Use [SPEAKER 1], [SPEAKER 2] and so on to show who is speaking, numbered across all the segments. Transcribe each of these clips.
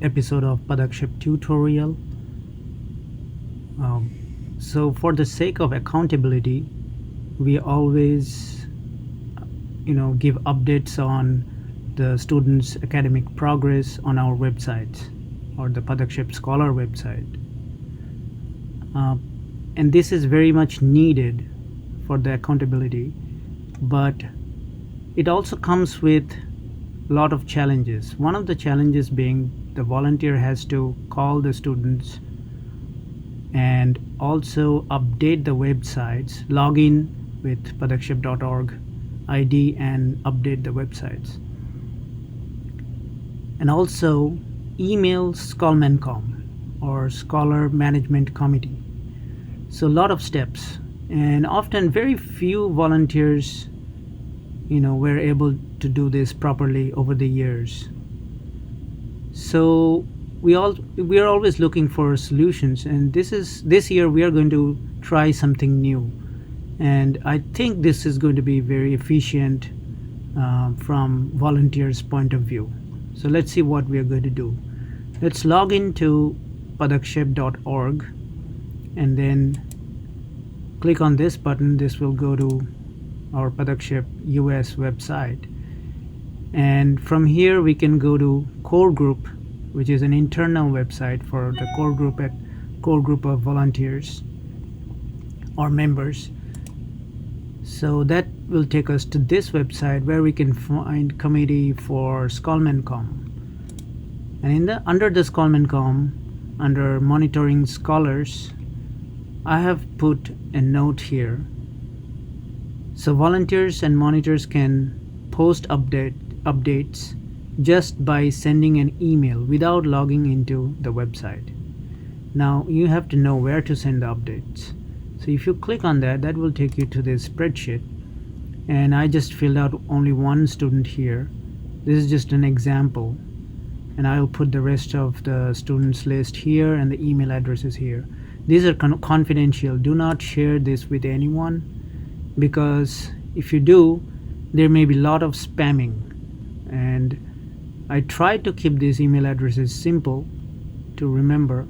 [SPEAKER 1] episode of Padakshep tutorial. So for the sake of accountability, we always give updates on the students' academic progress on our website or the Padakshep Scholar website. And this is very much needed for the accountability, but it also comes with a lot of challenges. One of the challenges being the volunteer has to call the students and also update the websites, log in with padakshep.org ID and update the websites, and also email Scholmencom or Scholar Management Committee. So a lot of steps, and often very few volunteers were able to do this properly over the years. So we are always looking for solutions, and this year we are going to try something new, and I think this is going to be very efficient from volunteers' point of view. So let's see what we are going to do. Let's log into padakshep.org and then click on this button. This will go to our Padakshep US website, and from here we can go to core group, which is an internal website for the core group of volunteers or members. So that will take us to this website where we can find committee for Scholmencom, and under the Scholmencom, under monitoring scholars, I have put a note here. So volunteers and monitors can post updates just by sending an email without logging into the website. Now you have to know where to send the updates. So if you click on that, that will take you to this spreadsheet, and I just filled out only one student here. This is just an example, and I'll put the rest of the students list here and the email addresses here. These are confidential. Do not share this with anyone, because if you do, there may be a lot of spamming, and I try to keep these email addresses simple to remember.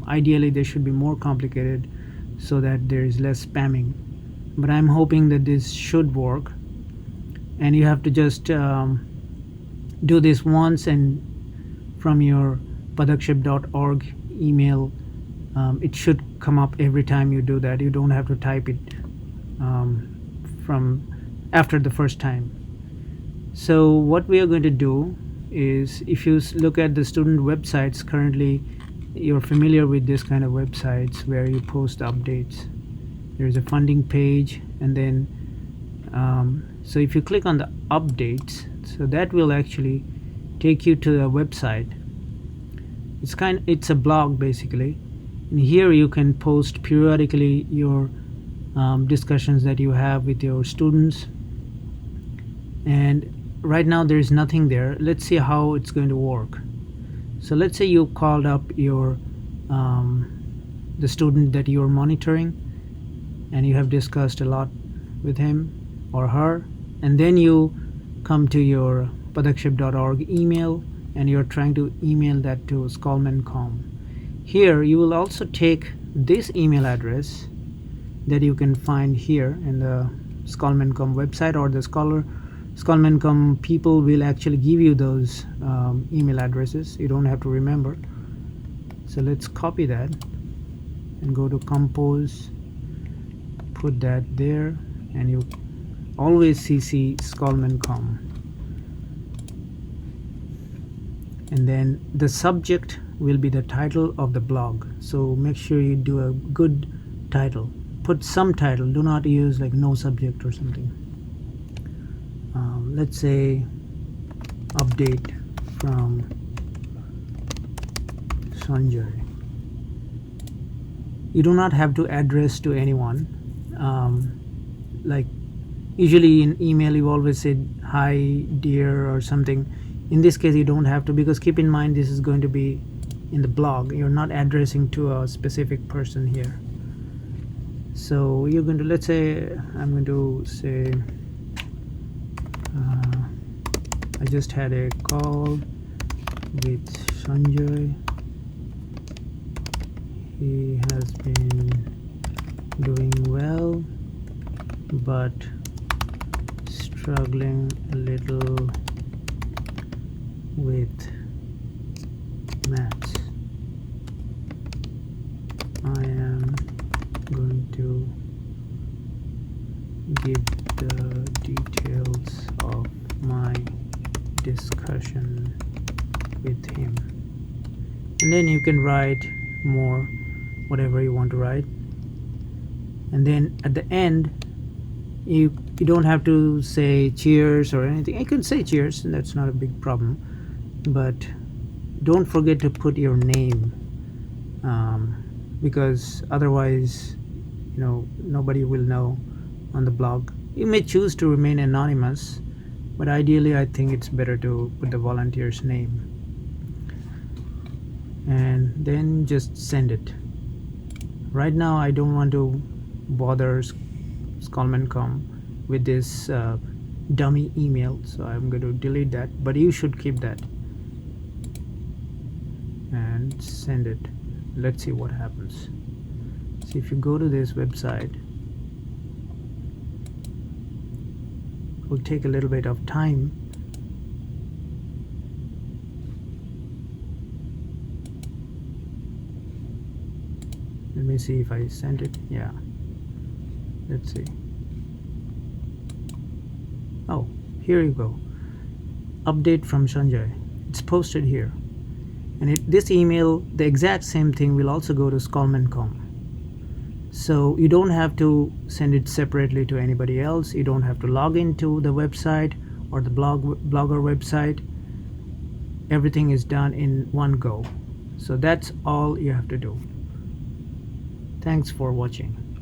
[SPEAKER 1] Ideally they should be more complicated so that there is less spamming, but I'm hoping that this should work. And you have to just do this once, and from your padakshep.org email, it should come up every time you do that. You don't have to type it from after the first time. So what we are going to do is, if you look at the student websites currently, you're familiar with this kind of websites where you post updates. There's a funding page, and then so if you click on the updates, so that will actually take you to the website. It's a blog basically, and here you can post periodically your discussions that you have with your students. And right now there is nothing there. Let's see how it's going to work. So let's say you called up your the student that you are monitoring, and you have discussed a lot with him or her, and then you come to your padakshep.org email and you're trying to email that to Scholmencom. Here you will also take this email address that you can find here in the Scholmencom website, or the Scholmencom people will actually give you those email addresses. You don't have to remember. So let's copy that and go to compose, put that there, and you always CC Scholmencom. And then the subject will be the title of the blog. So make sure you do a good title. Put some title. Do not use like no subject or something. Let's say update from Sanjay. You do not have to address to anyone. Like usually in email you always say hi dear or something. In this case you don't have to, because keep in mind this is going to be in the blog. You're not addressing to a specific person here. So you're going to, let's say I'm going to say I just had a call with Sanjay, he has been doing well but struggling a little with maths. I am going to give the details of my discussion with him, and then you can write more, whatever you want to write. And then at the end, you don't have to say cheers or anything. You can say cheers, and that's not a big problem, but don't forget to put your name, because otherwise, nobody will know on the blog. You may choose to remain anonymous, but ideally I think it's better to put the volunteer's name, and then just send it. Right now I don't want to bother Skullman.com with this dummy email, so I'm going to delete that, but you should keep that and send it. Let's see what happens. So if you go to this website, it will take a little bit of time. Let me see if I sent it. Yeah, let's see. Oh, here you go. Update from Sanjay. It's posted here. And this email, the exact same thing, will also go to Skullman.com. So you don't have to send it separately to anybody else. You don't have to log into the website or the blogger website. Everything is done in one go. So that's all you have to do. Thanks for watching.